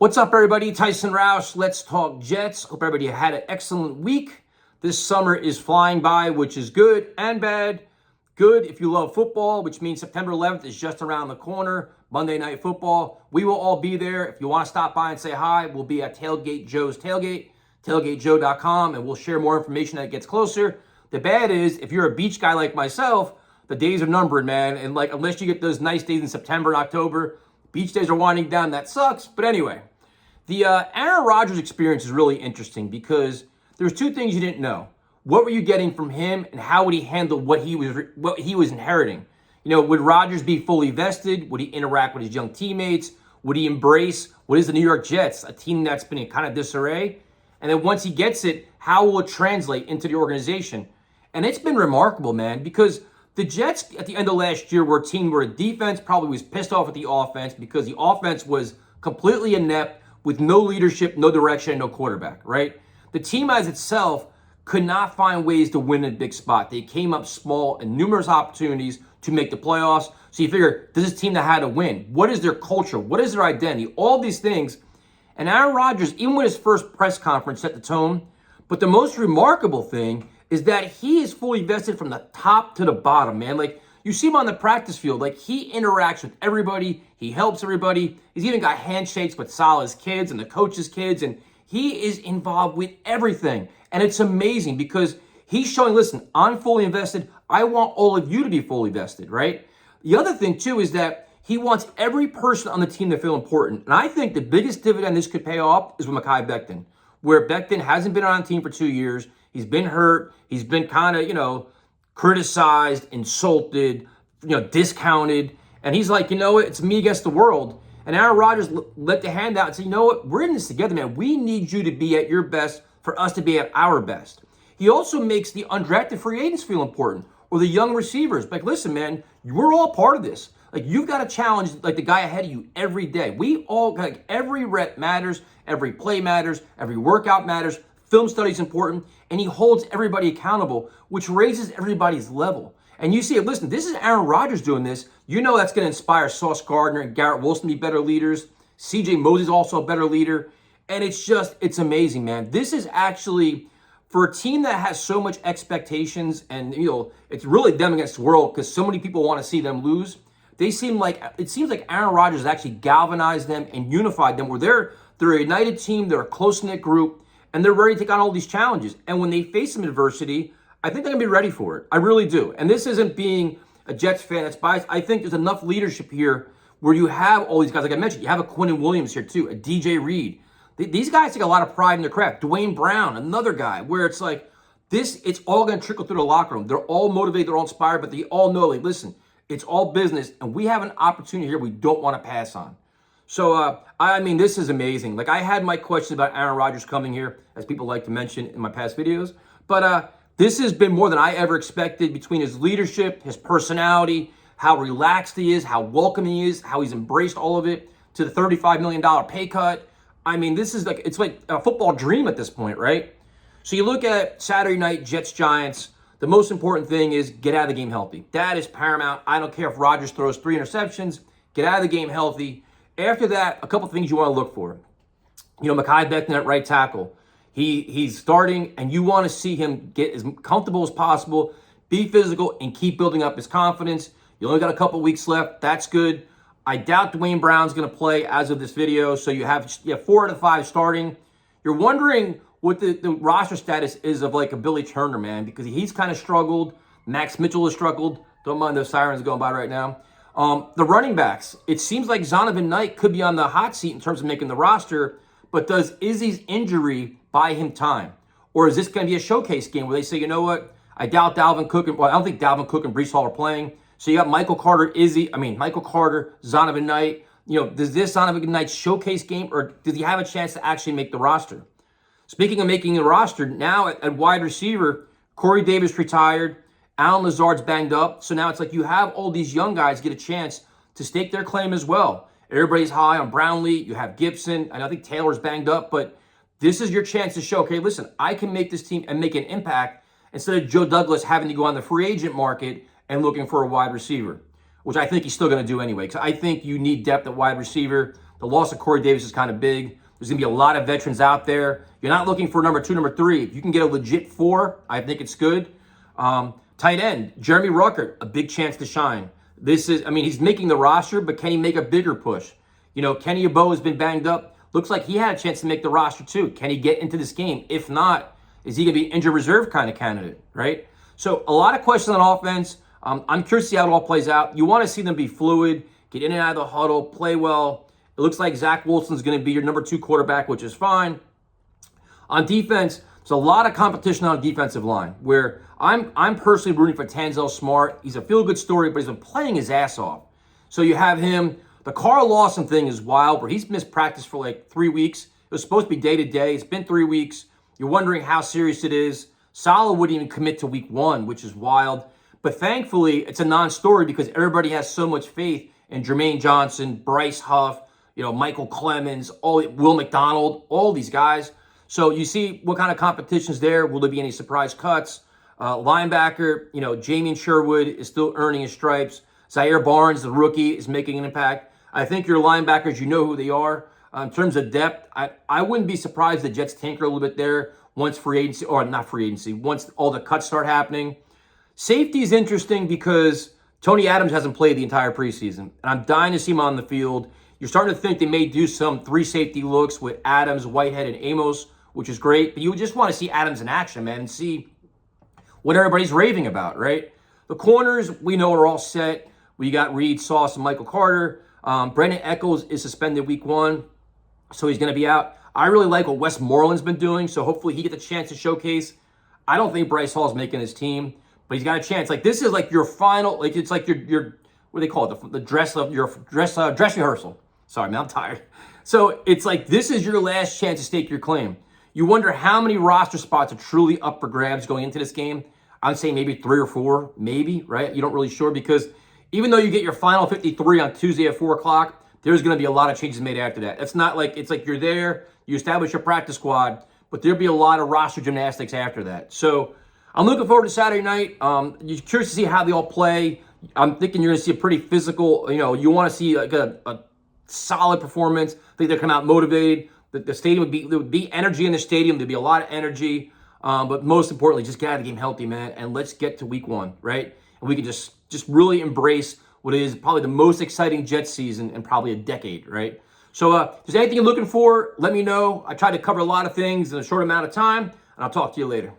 What's up, everybody? Tyson Roush. Let's talk Jets. Hope everybody had an excellent week. This summer is flying by, which is good and bad. Good if you love football, which means September 11th is just around the corner. Monday Night Football. We will all be there. If you want to stop by and say hi, we'll be at Tailgate Joe's Tailgate, tailgatejoe.com, and we'll share more information as it gets closer. The bad is, if you're a beach guy like myself, the days are numbered, man. And unless you get those nice days in September and October, beach days are winding down. That sucks. But anyway, the Aaron Rodgers experience is really interesting because there's two things you didn't know. What were you getting from him, and how would he handle what he was inheriting? You know, would Rodgers be fully vested? Would he interact with his young teammates? Would he embrace what is the New York Jets, a team that's been in kind of disarray? And then once he gets it, how will it translate into the organization? And it's been remarkable, man, because the Jets at the end of last year were a team where the defense probably was pissed off at the offense because the offense was completely inept with no leadership, no direction, no quarterback, right? The team as itself could not find ways to win in a big spot. They came up small in numerous opportunities to make the playoffs. So you figure, this is a team that had to win. What is their culture? What is their identity? All these things. And Aaron Rodgers, even with his first press conference, set the tone. But the most remarkable thing is that he is fully vested from the top to the bottom, man. Like, you see him on the practice field. Like, he interacts with everybody. He helps everybody. He's even got handshakes with Salah's kids and the coach's kids. And he is involved with everything. And it's amazing because he's showing, listen, I'm fully invested. I want all of you to be fully vested, right? The other thing, too, is that he wants every person on the team to feel important. And I think the biggest dividend this could pay off is with Becton, where Becton hasn't been on the team for 2 years. He's been hurt. He's been kind of, criticized, insulted, discounted. And he's like, it's me against the world. And Aaron Rodgers let the hand out and said, you know what? We're in this together, man. We need you to be at your best for us to be at our best. He also makes the undrafted free agents feel important, or the young receivers. Like, listen, man, we're all part of this. Like, you've got to challenge the guy ahead of you every day. We all, every rep matters, every play matters, every workout matters. Film study is important, and he holds everybody accountable, which raises everybody's level. And you see it, listen, this is Aaron Rodgers doing this. You know that's going to inspire Sauce Gardner and Garrett Wilson to be better leaders. C.J. Mosley's also a better leader. And it's amazing, man. This is actually, for a team that has so much expectations, and, it's really them against the world because so many people want to see them lose. It seems like Aaron Rodgers actually galvanized them and unified them, where they're a united team, they're a close-knit group, and they're ready to take on all these challenges. And when they face some adversity, I think they're going to be ready for it. I really do. And this isn't being a Jets fan that's biased. I think there's enough leadership here where you have all these guys. Like I mentioned, you have a Quinnen Williams here too, a DJ Reed. These guys take a lot of pride in their craft. Dwayne Brown, another guy, where it's like, it's all going to trickle through the locker room. They're all motivated, they're all inspired, but they all know, listen, it's all business, and we have an opportunity here we don't want to pass on. So, this is amazing. I had my questions about Aaron Rodgers coming here, as people like to mention in my past videos. But this has been more than I ever expected between his leadership, his personality, how relaxed he is, how welcoming he is, how he's embraced all of it, to the $35 million pay cut. This is it's like a football dream at this point, right? So you look at Saturday night, Jets-Giants. The most important thing is get out of the game healthy. That is paramount. I don't care if Rodgers throws 3 interceptions. Get out of the game healthy. After that, a couple things you want to look for. Mekhi Becton at right tackle. He's starting, and you want to see him get as comfortable as possible, be physical, and keep building up his confidence. You only got a couple weeks left. That's good. I doubt Dwayne Brown's going to play as of this video, so you have 4 out of 5 starting. You're wondering what the roster status is of a Billy Turner, man, because he's kind of struggled. Max Mitchell has struggled. Don't mind those sirens going by right now. The running backs, it seems like Zonovan Knight could be on the hot seat in terms of making the roster, but does Izzy's injury buy him time? Or is this going to be a showcase game where they say, you know what, I doubt Dalvin Cook, I don't think Dalvin Cook and Breece Hall are playing. So you got Michael Carter, Zonovan Knight. Does this Zonovan Knight showcase game, or does he have a chance to actually make the roster? Speaking of making the roster, now at wide receiver, Corey Davis retired. Alan Lazard's banged up. So now it's like you have all these young guys get a chance to stake their claim as well. Everybody's high on Brownlee. You have Gibson. And I think Taylor's banged up. But this is your chance to show, okay, listen, I can make this team and make an impact instead of Joe Douglas having to go on the free agent market and looking for a wide receiver, which I think he's still going to do anyway. Because I think you need depth at wide receiver. The loss of Corey Davis is kind of big. There's going to be a lot of veterans out there. You're not looking for number 2, number 3. If you can get a legit 4, I think it's good. Tight end, Jeremy Ruckert, a big chance to shine. He's making the roster, but can he make a bigger push? Kenny Yeboah has been banged up. Looks like he had a chance to make the roster too. Can he get into this game? If not, is he going to be injured reserve kind of candidate, right? So a lot of questions on offense. I'm curious to see how it all plays out. You want to see them be fluid, get in and out of the huddle, play well. It looks like Zach Wilson's going to be your number 2 quarterback, which is fine. On defense, there's a lot of competition on the defensive line where I'm personally rooting for Tanzel Smart. He's a feel-good story, but he's been playing his ass off. So you have him. The Carl Lawson thing is wild, where he's missed practice for like 3 weeks. It was supposed to be day-to-day. It's been 3 weeks. You're wondering how serious it is. Saleh wouldn't even commit to week 1, which is wild. But thankfully, it's a non-story because everybody has so much faith in Jermaine Johnson, Bryce Huff, Michael Clemens, Will McDonald, all these guys. So you see what kind of competition's there. Will there be any surprise cuts? Linebacker, Jamien Sherwood is still earning his stripes. Zaire Barnes, the rookie, is making an impact. I think your linebackers, you know who they are. In terms of depth, I wouldn't be surprised the Jets tinker a little bit there once once all the cuts start happening. Safety is interesting because Tony Adams hasn't played the entire preseason, and I'm dying to see him on the field. You're starting to think they may do some 3 safety looks with Adams, Whitehead, and Amos, which is great. But you just want to see Adams in action, man, and see what everybody's raving about, right? The corners, we know are all set. We got Reed, Sauce, and Michael Carter. Brendan Echols is suspended week 1, so he's going to be out. I really like what Westmoreland's been doing, so hopefully he gets a chance to showcase. I don't think Bryce Hall's making his team, but he's got a chance. Like, this is like your final, like, it's like your what do they call it? The dress rehearsal. Sorry, man, I'm tired. So it's like, this is your last chance to stake your claim. You wonder how many roster spots are truly up for grabs going into this game. I'd say maybe 3 or 4, maybe, right? You don't really sure because even though you get your final 53 on Tuesday at 4 o'clock, there's going to be a lot of changes made after that. It's not like, it's like you're there, you establish your practice squad, but there'll be a lot of roster gymnastics after that. So I'm looking forward to Saturday night. You're curious to see how they all play. I'm thinking you're going to see a pretty physical, you want to see like a solid performance. I think they'll come out motivated. The stadium there would be energy in the stadium. There'd be a lot of energy. But most importantly, just get out of the game healthy, man. And let's get to week 1, right? And we can just really embrace what is probably the most exciting Jets season in probably a decade, right? So if there's anything you're looking for, let me know. I tried to cover a lot of things in a short amount of time, and I'll talk to you later.